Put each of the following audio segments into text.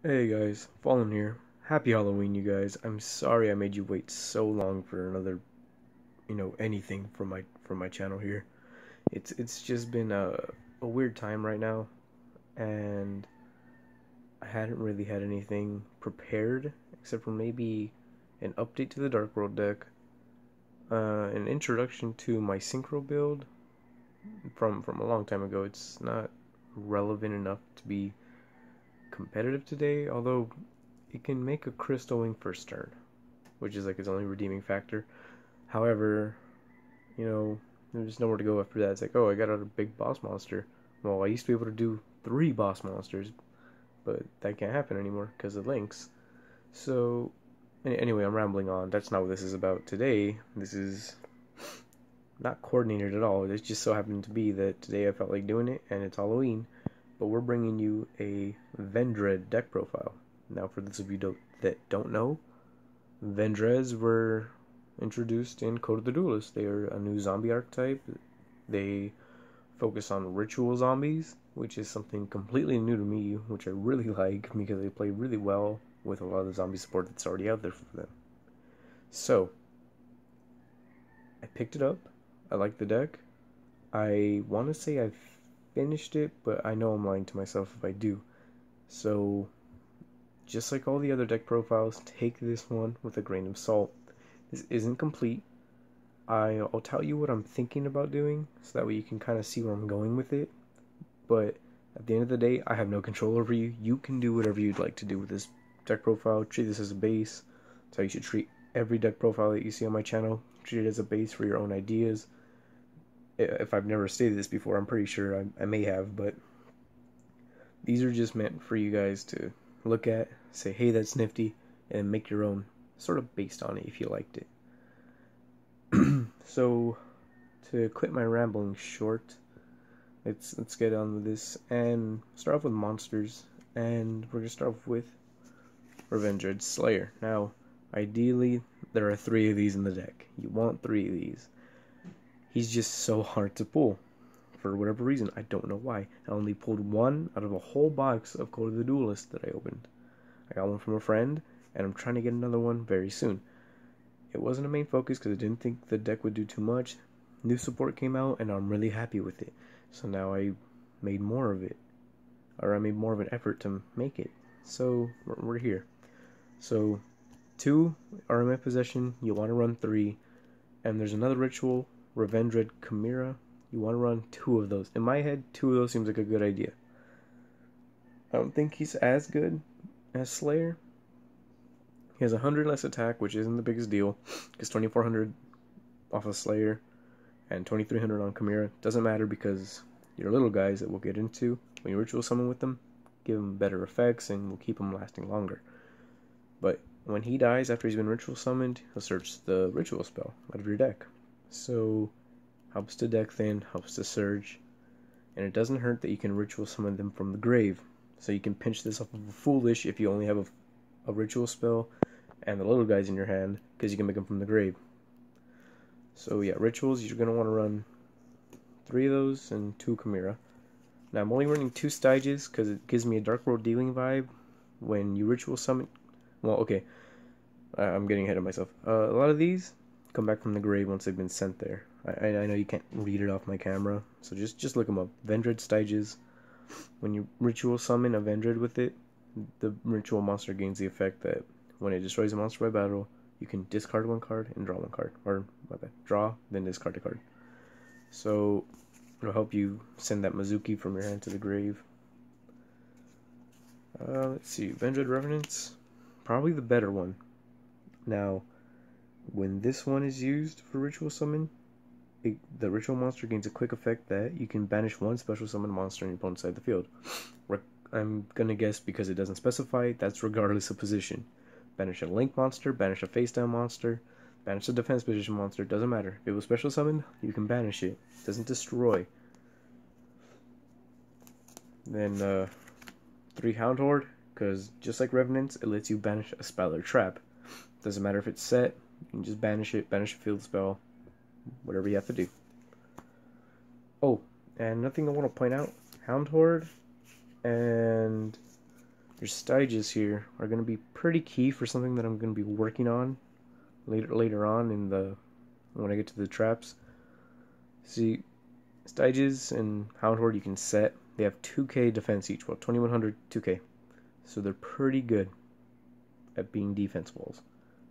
Hey guys, Fallen here. Happy Halloween, you guys. I'm sorry I made you wait so long for another, anything from my channel here. It's just been a weird time right now, and I hadn't really had anything prepared except for maybe an update to the Dark World deck, an introduction to my Synchro build from a long time ago. It's not relevant enough to be competitive today, although it can make a Crystal Wing first turn, which is like its only redeeming factor. However, there's nowhere to go after that. It's like, oh, I got out a big boss monster. Well, I used to be able to do 3 boss monsters, but that can't happen anymore because of links. So, anyway, I'm rambling on. That's not what this is about today. This is not coordinated at all. It just so happened to be that today I felt like doing it, and it's Halloween. But we're bringing you a Vendread deck profile. Now, for those of you that don't know, Vendreads were introduced in Code of the Duelist. They are a new zombie archetype. They focus on ritual zombies, which is something completely new to me, which I really like because they play really well with a lot of the zombie support that's already out there for them. So, I picked it up. I like the deck. I want to say I've finished it, but I know I'm lying to myself if I do. So, just like all the other deck profiles, take this one with a grain of salt. This isn't complete. I'll tell you what I'm thinking about doing, so that way you can kind of see where I'm going with it. But at the end of the day, I have no control over you. You can do whatever you'd like to do with this deck profile. Treat this as a base. That's how you should treat every deck profile that you see on my channel. Treat it as a base for your own ideas. If I've never stated this before, I'm pretty sure I may have, but these are just meant for you guys to look at, say, hey, that's nifty, and make your own, sort of based on it if you liked it. So, to quit my rambling short, let's get on with this and start off with monsters, and we're gonna start off with Vendread Slayer. Now, ideally, there are 3 of these in the deck. You want 3 of these. He's just so hard to pull. For whatever reason, I don't know why. I only pulled 1 out of a whole box of Code of the Duelist that I opened. I got one from a friend, and I'm trying to get another one very soon. It wasn't a main focus because I didn't think the deck would do too much. New support came out, and I'm really happy with it. So now I made more of it. Or I made more of an effort to make it. So we're here. So 2 are in my possession. You want to run 3. And there's another ritual, Vendread Chimera. You want to run 2 of those. In my head, 2 of those seems like a good idea. I don't think he's as good as Slayer. He has 100 less attack, which isn't the biggest deal, because 2400 off of Slayer and 2300 on Chimera doesn't matter because your little guys that we'll get into, when you ritual summon with them, give them better effects and will keep them lasting longer. But when he dies after he's been ritual summoned, he'll search the ritual spell out of your deck. So, helps to deck thin, helps to surge, and it doesn't hurt that you can ritual summon them from the grave. So you can pinch this off of a Foolish if you only have a ritual spell and the little guys in your hand, because you can make them from the grave. So yeah, rituals, you're going to want to run 3 of those and 2 Chimera. Now I'm only running 2 Styges because it gives me a Dark World dealing vibe when you ritual summon. Well, okay, I'm getting ahead of myself. A lot of these come back from the grave once they've been sent there. I know you can't read it off my camera, so just look them up. Vendread Styges. When you ritual summon a Vendread with it, the ritual monster gains the effect that when it destroys a monster by battle, you can discard 1 card and draw 1 card. Or, my bad, draw, then discard a card. So, it'll help you send that Mizuki from your hand to the grave. Let's see, Vendread Revenants, probably the better one. Now, when this one is used for ritual summon, the ritual monster gains a quick effect that you can banish 1 special summon monster on your opponent's side of the field. I'm gonna guess because it doesn't specify, that's regardless of position. Banish a link monster, banish a face down monster, banish a defense position monster, doesn't matter. If it was special summoned, you can banish it. It doesn't destroy. Then 3 Hound Horde, because just like Revenants, it lets you banish a spell or trap. Doesn't matter if it's set, you can just banish it, banish a field spell, whatever you have to do. Oh, and another thing I want to point out, Hound Horde and your stages here are going to be pretty key for something that I'm going to be working on later on in the when I get to the traps. See, stages and Hound Horde you can set. They have 2k defense each. Well, 2100, 2k. So they're pretty good at being defense walls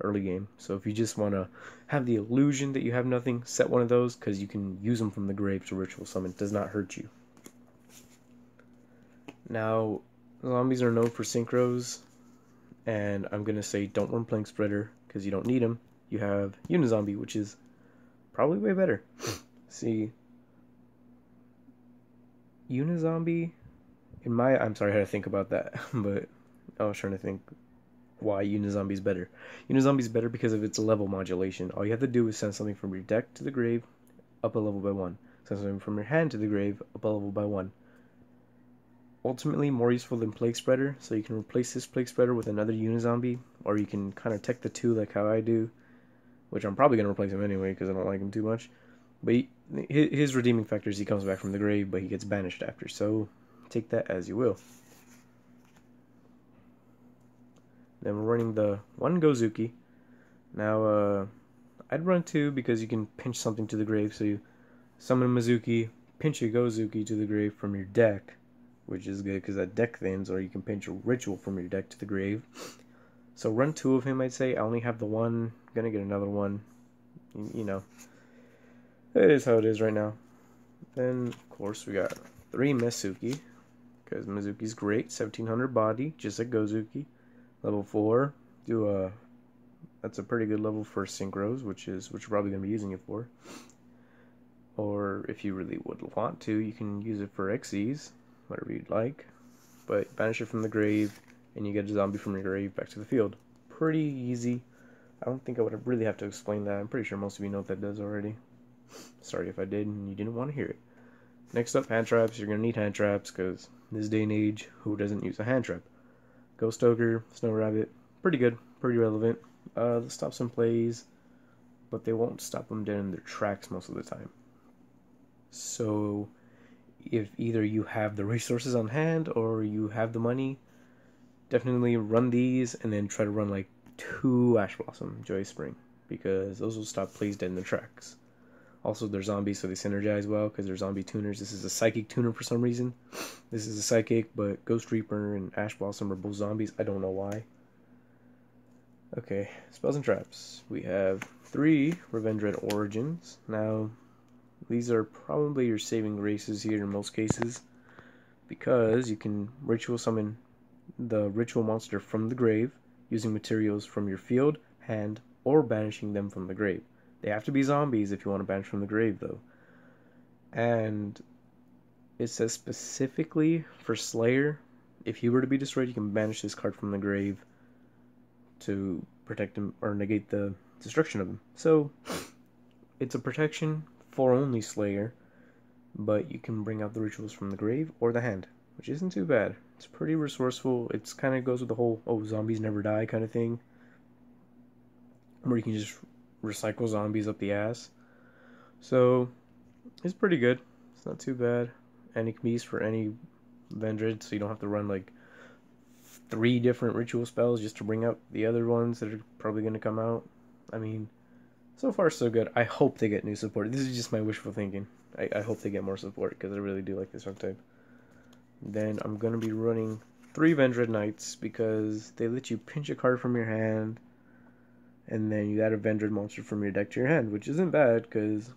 early game. So if you just want to have the illusion that you have nothing, set one of those because you can use them from the grave to ritual summon. It does not hurt you. Now, zombies are known for synchros, and I'm going to say don't run Plank Spreader because you don't need them. You have Unizombie, which is probably way better. See, Unizombie, I'm sorry, I had to think about that, but I was trying to think why Unizombie is better. Unizombie is better because of its level modulation. All you have to do is send something from your deck to the grave, up a level by 1. Send something from your hand to the grave, up a level by 1. Ultimately more useful than Plague Spreader, so you can replace this Plague Spreader with another Unizombie, or you can kind of tech the two like how I do, which I'm probably going to replace him anyway because I don't like him too much. But his redeeming factor is he comes back from the grave, but he gets banished after, so take that as you will. Then we're running the one Gozuki. Now, I'd run 2 because you can pinch something to the grave, so you summon a Mizuki, pinch a Gozuki to the grave from your deck, which is good because that deck thins, or you can pinch a ritual from your deck to the grave. So run 2 of him, I'd say. I only have the one, gonna get another one. You know, it is how it is right now. Then, of course, we got 3 Mizuki, because Mizuki's great. 1700 body, just like Gozuki. Level 4, that's a pretty good level for synchros, which you're probably gonna be using it for. Or if you really would want to, you can use it for XEs, whatever you'd like. But banish it from the grave, and you get a zombie from your grave back to the field. Pretty easy. I don't think I would really have to explain that. I'm pretty sure most of you know what that does already. Sorry if I did and you didn't want to hear it. Next up, hand traps. You're going to need hand traps because this day and age, who doesn't use a hand trap? Ghost Ogre, Snow Rabbit, pretty good, pretty relevant. They'll stop some plays, but they won't stop them dead in their tracks most of the time. So if either you have the resources on hand or you have the money, definitely run these and then try to run like 2 Ash Blossom Joy Spring, because those will stop plays dead in the tracks. Also, they're zombies, so they synergize well because they're zombie tuners. This is a psychic tuner for some reason. This is a psychic, but Ghost Reaper and Ash Blossom are both zombies. I don't know why. Okay, spells and traps. We have 3 Vendread Origins. Now, these are probably your saving graces here in most cases, because you can ritual summon the ritual monster from the grave using materials from your field, hand, or banishing them from the grave. They have to be zombies if you want to banish from the grave, though. And it says specifically for Slayer, if he were to be destroyed, you can banish this card from the grave to protect him or negate the destruction of him. So it's a protection for only Slayer, but you can bring out the rituals from the grave or the hand, which isn't too bad. It's pretty resourceful. It's kind of goes with the whole, oh, zombies never die kind of thing, where you can just recycle zombies up the ass. So it's pretty good. It's not too bad. And it can be used for any Vendread, so you don't have to run like 3 different ritual spells just to bring out the other ones that are probably going to come out. I mean, so far so good. I hope they get new support. This is just my wishful thinking. I hope they get more support because I really do like this archetype. Then I'm going to be running 3 Vendread Knights because they let you pinch a card from your hand and then you add a Vendread monster from your deck to your hand, which isn't bad because,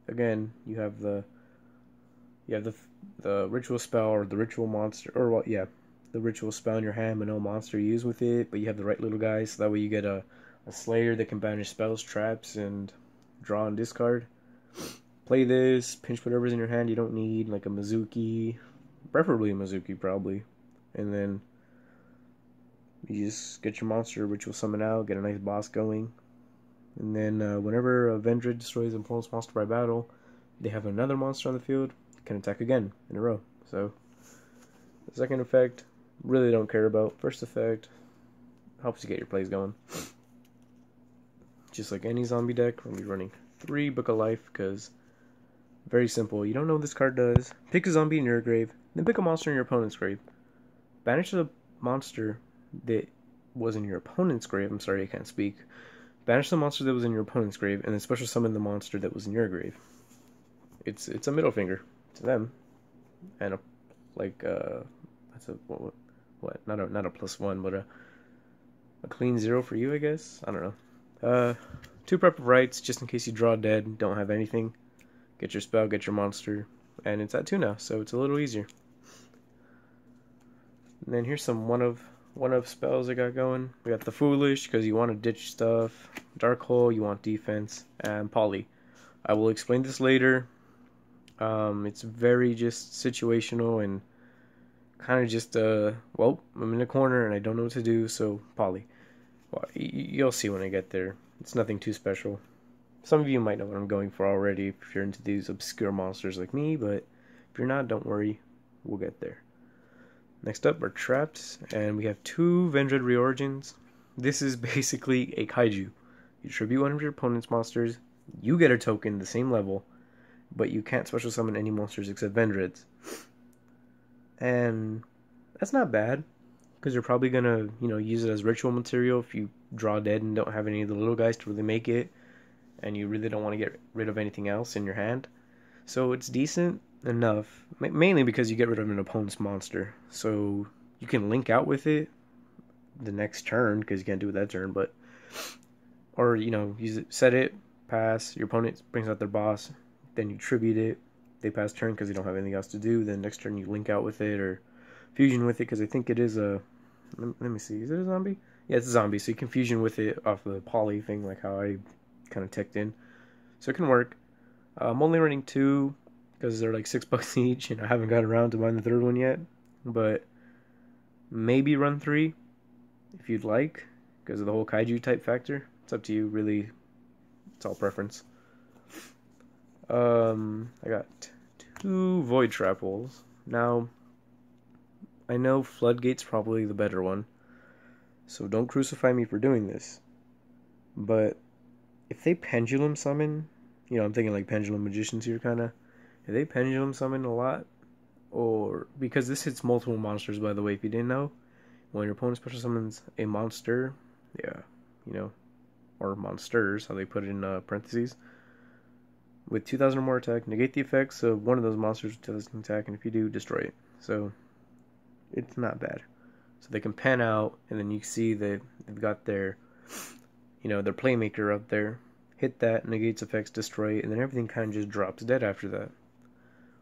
again, you have the ritual spell or the ritual monster, or well, yeah, the ritual spell in your hand but no monster you use with it, but you have the right little guys, so that way you get a Slayer that can banish spells, traps, and draw and discard. Play this, pinch whatever's in your hand you don't need, like a Mizuki, preferably a Mizuki probably, and then you just get your monster ritual summon out, get a nice boss going, and then whenever a Vendread destroys an opponent's monster by battle, they have another monster on the field, can attack again in a row. So the second effect, really don't care about. First effect helps you get your plays going. Just like any zombie deck, we're going to be running 3 Book of Life because very simple. You don't know what this card does. Pick a zombie in your grave, then pick a monster in your opponent's grave. Banish the monster that was in your opponent's grave. I'm sorry, I can't speak. Banish the monster that was in your opponent's grave, and then special summon the monster that was in your grave. It's a middle finger to them, and a that's a what? Not a +1, but a clean 0 for you, I guess. I don't know. 2 prep of rights just in case you draw dead, don't have anything. Get your spell, get your monster, and it's at 2 now, so it's a little easier. And then here's some one of spells I got going. We got the Foolish because you want to ditch stuff. Dark Hole, you want defense, and Poly. I will explain this later. It's very just situational and kind of just well, I'm in a corner and I don't know what to do, so Poly. Well, you'll see when I get there. It's nothing too special. Some of you might know what I'm going for already if you're into these obscure monsters like me, but if you're not, don't worry. We'll get there. Next up are traps, and we have 2 Vendread Reorigins. This is basically a kaiju. You tribute one of your opponent's monsters, you get a token the same level, but you can't special summon any monsters except Vendreads. And that's not bad, because you're probably gonna, use it as ritual material if you draw dead and don't have any of the little guys to really make it, and you really don't want to get rid of anything else in your hand. So it's decent enough, mainly because you get rid of an opponent's monster, so you can link out with it the next turn, because you can't do it that turn, but or use it, set it, pass, your opponent brings out their boss, then you tribute it, they pass turn because you don't have anything else to do, then next turn you link out with it or fusion with it, because I think it is a, let me see, is it a zombie? Yeah, it's a zombie, so you can fusion with it off the poly thing, like how I kind of teched in, so it can work. I'm only running 2 because they're like $6 each, and I haven't got around to buying the 3rd one yet, but maybe run 3 if you'd like, because of the whole kaiju type factor. It's up to you, really. It's all preference. I got 2 Void Trap Holes. Now, I know Floodgate's probably the better one, so don't crucify me for doing this, but if they Pendulum Summon, I'm thinking like Pendulum Magicians here, kind of. If they Pendulum Summon a lot, or because this hits multiple monsters, by the way, if you didn't know, when your opponent special summons a monster, or monsters, how they put it in parentheses, with 2,000 or more attack, negate the effects of one of those monsters with 2,000 attack, and if you do, destroy it. So it's not bad. So they can pan out, and then you see they've got their, their Playmaker up there. Hit that, negates effects, destroy it, and then everything kind of just drops dead after that.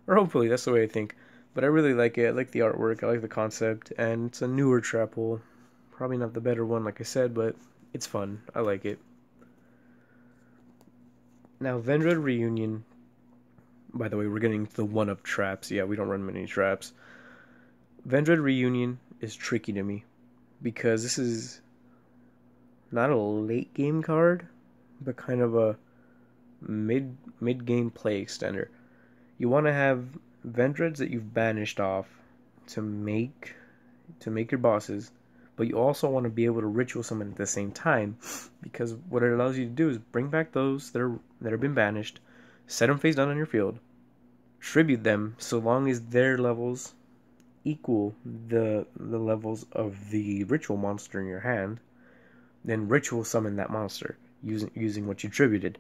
Or hopefully, that's the way I think. But I really like it. I like the artwork. I like the concept. And it's a newer trap hole. Probably not the better one, like I said, but it's fun. I like it. Now, Vendread Reunion. By the way, we're getting the one-up traps. Yeah, we don't run many traps. Vendread Reunion is tricky to me, because this is not a late-game card, but kind of a mid-game play extender. You want to have Vendreads that you've banished off to make your bosses, but you also want to be able to ritual summon at the same time, because what it allows you to do is bring back those that have been banished, set them face down on your field, tribute them so long as their levels equal the levels of the ritual monster in your hand, then ritual summon that monster using what you tributed.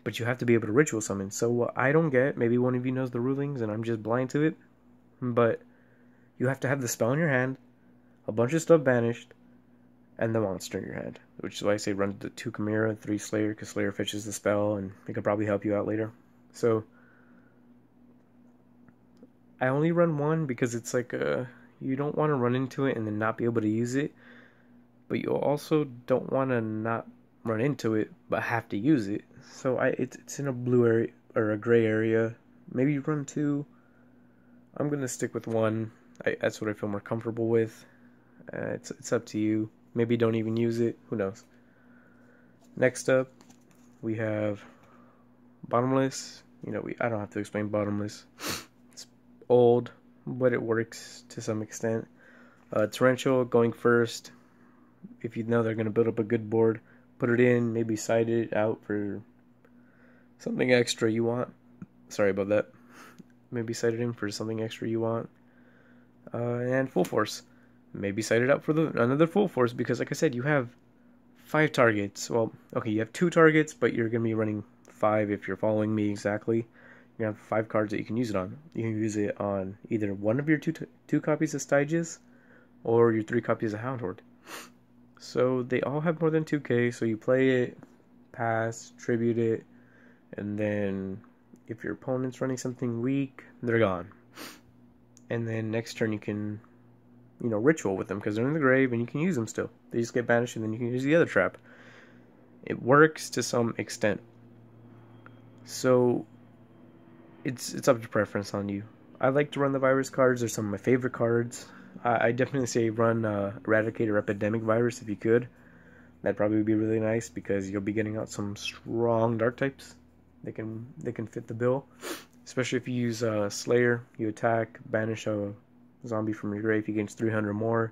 But you have to be able to ritual summon. So what I don't get, maybe one of you knows the rulings and I'm just blind to it, but you have to have the spell in your hand, a bunch of stuff banished, and the monster in your hand. Which is why I say run the 2 Chimera, 3 Slayer, because Slayer fetches the spell and it could probably help you out later. So I only run 1 because it's like you don't want to run into it and then not be able to use it, but you also don't want to not run into it but have to use it. So it's in a blue area or a gray area. Maybe you run 2. I'm gonna stick with 1. That's what I feel more comfortable with. It's up to you. Maybe don't even use it. Who knows? Next up, we have Bottomless. I don't have to explain Bottomless. It's old, but it works to some extent. Torrential going first. If you know they're gonna build up a good board, put it in. Maybe side it out for something extra you want. Sorry about that. Maybe side it in for something extra you want. And Full Force. maybe side it out for another full force, because like I said, you have 5 targets. Well, okay, you have 2 targets, but you're going to be running 5 if you're following me exactly. You have 5 cards that you can use it on. You can use it on either one of your two copies of Styges or your 3 copies of Houndhorde. So they all have more than 2k, so you play it, pass, tribute it, and then if your opponent's running something weak, they're gone. And then next turn you can, ritual with them because they're in the grave and you can use them still. They just get banished and then you can use the other trap. It works to some extent. So it's up to preference on you. I like to run the virus cards. They're some of my favorite cards. I definitely say run Eradicator Epidemic Virus if you could. That'd probably be really nice because you'll be getting out some strong dark types. They can fit the bill. Especially if you use Slayer, you attack, banish a zombie from your grave, he gains 300 more,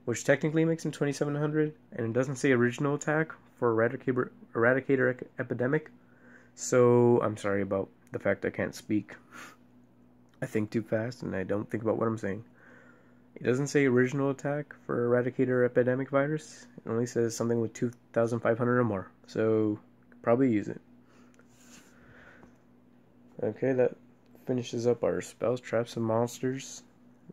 which technically makes him 2700, and it doesn't say original attack for Eradicator Epidemic, so I'm sorry about the fact I can't speak. I think too fast, and I don't think about what I'm saying. It doesn't say original attack for Eradicator Epidemic Virus, it only says something with 2500 or more, so probably use it. Okay, that finishes up our spells, traps, and monsters.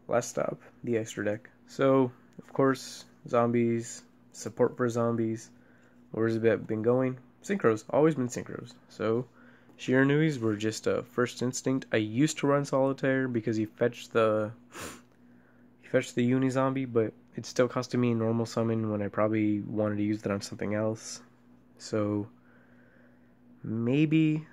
Last stop, the extra deck. So, of course, zombies, support for zombies. Where's it been going? Synchros, always been synchros. So, Shiranuis were just a first instinct. I used to run Solitaire because he fetched the Uni zombie, but it still costed me a normal summon when I probably wanted to use that on something else. So, maybe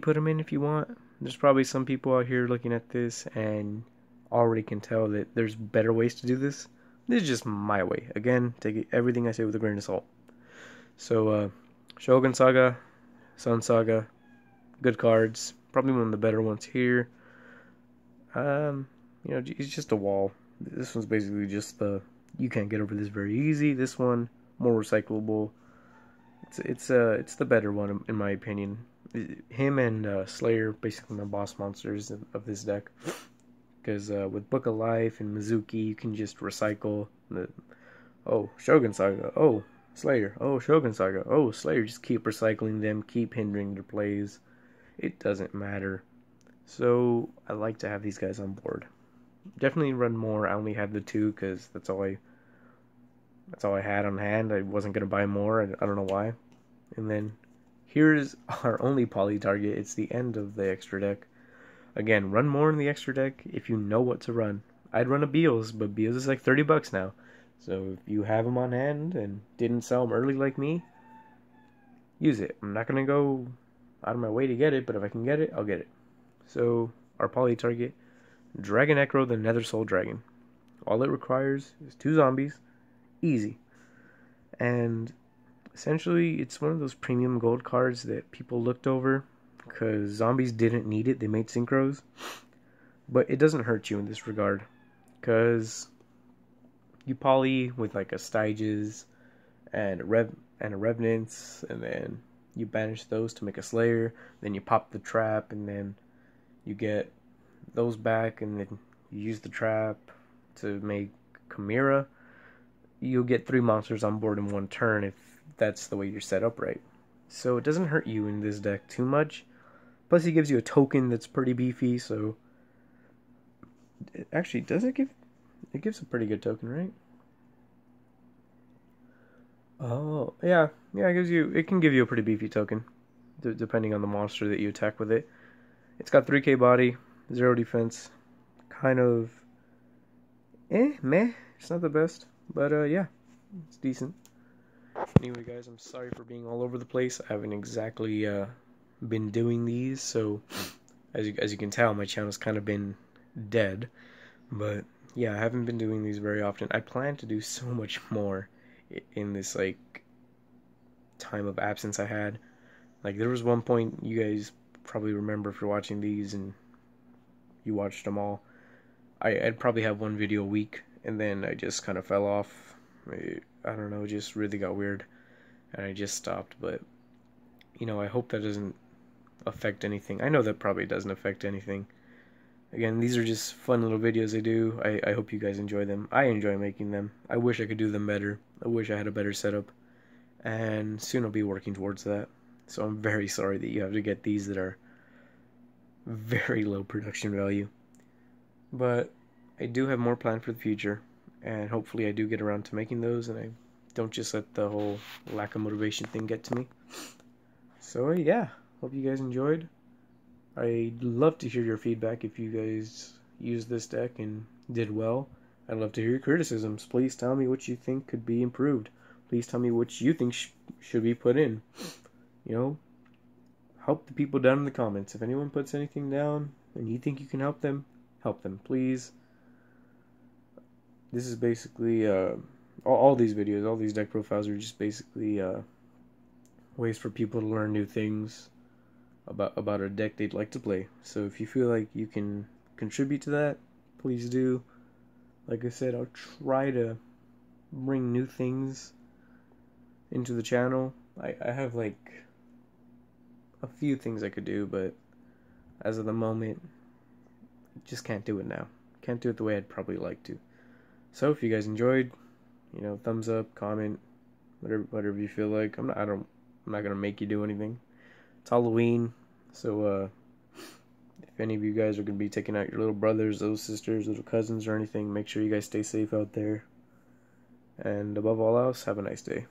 put him in if you want. There's probably some people out here looking at this and already can tell that there's better ways to do this. This is just my way. Again, take everything I say with a grain of salt. So, Shogun Saga, Sun Saga, good cards. Probably one of the better ones here. It's just a wall. This one's basically just you can't get over this very easy. This one, more recyclable. It's the better one in my opinion. Him and Slayer, basically my boss monsters of this deck. Because with Book of Life and Mizuki, you can just recycle Shogun Saga, Slayer, Shogun Saga, Slayer. Just keep recycling them, keep hindering their plays. It doesn't matter. So I like to have these guys on board. Definitely run more. I only had the 2 because that's all I had on hand. I wasn't gonna buy more. I don't know why. And then here's our only poly target. It's the end of the extra deck. Again, run more in the extra deck if you know what to run. I'd run a Beals, but Beals is like $30 now. So if you have them on hand and didn't sell them early like me, use it. I'm not going to go out of my way to get it, but if I can get it, I'll get it. So our poly target, Dragon Necro, the Nether Soul Dragon. All it requires is 2 zombies. Easy. And essentially, it's one of those premium gold cards that people looked over because zombies didn't need it. They made synchros. But it doesn't hurt you in this regard because you poly with like a Styges and a Revenants, and then you banish those to make a Slayer. Then you pop the trap, and then you get those back, and then you use the trap to make Chimera. You'll get 3 monsters on board in one turn if that's the way you're set up right. So it doesn't hurt you in this deck too much. Plus he gives you a token that's pretty beefy, so actually it gives a pretty good token, right? Oh, yeah, it can give you a pretty beefy token depending on the monster that you attack with it. It's got 3k body, 0 defense, kind of meh. It's not the best, but yeah, it's decent. Anyway, guys, I'm sorry for being all over the place. I haven't exactly been doing these, so as you can tell, my channel's kind of been dead. But yeah, I haven't been doing these very often. I plan to do so much more in this like time of absence I had. Like there was one point, you guys probably remember if you're watching these and you watched them all, I'd probably have one video a week, and then I just kind of fell off. I don't know, just really got weird, and I just stopped. But I hope that doesn't affect anything. I know that probably doesn't affect anything. Again, these are just fun little videos I do. I hope you guys enjoy them. I enjoy making them. I wish I could do them better. I wish I had a better setup. And soon I'll be working towards that. So I'm very sorry that you have to get these that are very low production value. But I do have more planned for the future. And hopefully I do get around to making those. And I don't just let the whole lack of motivation thing get to me. So yeah, hope you guys enjoyed. I'd love to hear your feedback if you guys used this deck and did well. I'd love to hear your criticisms. Please tell me what you think could be improved. Please tell me what you think should be put in. You know, help the people down in the comments. If anyone puts anything down and you think you can help them, please. This is basically, all these videos, all these deck profiles are just basically ways for people to learn new things about a deck they'd like to play. So if you feel like you can contribute to that, please do. Like I said, I'll try to bring new things into the channel. I have like a few things I could do, but as of the moment, just can't do it now. Can't do it the way I'd probably like to. So if you guys enjoyed, you know, thumbs up, comment, whatever you feel like. I'm not gonna make you do anything. It's Halloween, so if any of you guys are gonna be taking out your little brothers, little sisters, little cousins, or anything, make sure you guys stay safe out there. And above all else, have a nice day.